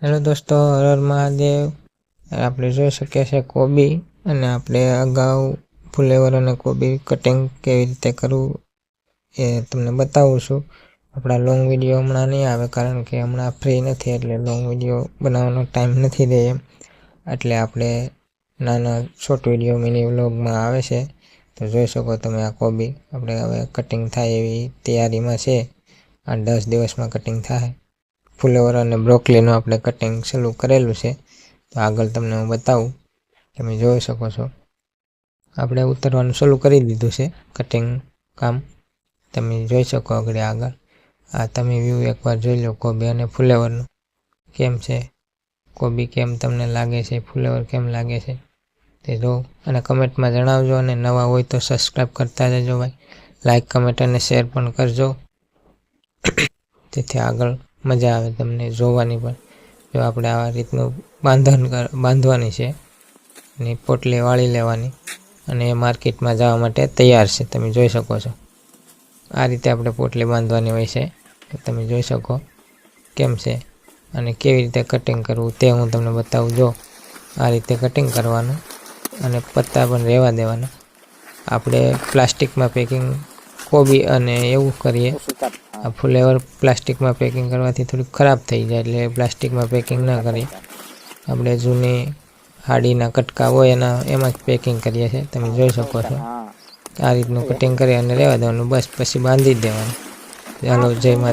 Hello દોસ્તો, હર હર મહાદેવ। આપણે જોઈ શકીએ છીએ કોબી, અને આપણે અગાઉ ફુલેવર અને કોબી કટિંગ કેવી રીતે કરવું એ તમને બતાવું છું। આપણા લોંગ વિડીયો હમણાં નહીં આવે, કારણ કે હમણાં ફ્રી નથી, એટલે લોંગ વિડીયો બનાવવાનો ટાઈમ નથી રહે એમ। એટલે આપણે નાના શોર્ટ વિડીયો મિની વ્લોગમાં આવે છે, તો જોઈ શકો તમે આ કોબી આપણે હવે કટિંગ થાય એવી તૈયારીમાં છે। આ 10 દિવસમાં કટિંગ થાય। ફુલેવર અને બ્રોકલીનું આપણે કટિંગ શરૂ કરેલું છે, તો આગળ તમને હું બતાવું। તમે જોઈ શકો છો આપણે ઉતરવાનું શરૂ કરી દીધું છે કટિંગ કામ। તમે જોઈ શકો આગળ આ તમે વ્યૂ એકવાર જોઈ લો કોબી અને ફુલેવરનું કેમ છે, કોબી કેમ તમને લાગે છે, ફુલેવર કેમ લાગે છે તે જો, અને કમેન્ટમાં જણાવજો। અને નવા હોય તો સબસ્ક્રાઈબ કરતા જજો ભાઈ, લાઈક કમેન્ટ અને શેર પણ કરજો, તેથી આગળ મજા આવે તમને જોવાની પણ। જો આપણે આ રીતનું બાંધવાની છે, અને પોટલી વાળી લેવાની, અને એ માર્કેટમાં જવા માટે તૈયાર છે। તમે જોઈ શકો છો આ રીતે આપણે પોટલી બાંધવાની હોય છે, તો તમે જોઈ શકો કેમ છે, અને કેવી રીતે કટિંગ કરવું તે હું તમને બતાવું। જો આ રીતે કટિંગ કરવાનું, અને પત્તા પણ રહેવા દેવાના। આપણે પ્લાસ્ટિકમાં પેકિંગ કોબી અને એવું કરીએ, આ ફુલેવર પ્લાસ્ટિકમાં પેકિંગ કરવાથી થોડુંક ખરાબ થઈ જાય, એટલે પ્લાસ્ટિકમાં પેકિંગ ના કરીએ। આપણે જૂની હાડીના કટકા હોય એમાં જ પેકિંગ કરીએ છીએ। તમે જોઈ શકો છો આ રીતનું કટિંગ કરી અને રહેવા દેવાનું, બસ પછી બાંધી જ દેવાનું। ચાલો, જય માતા।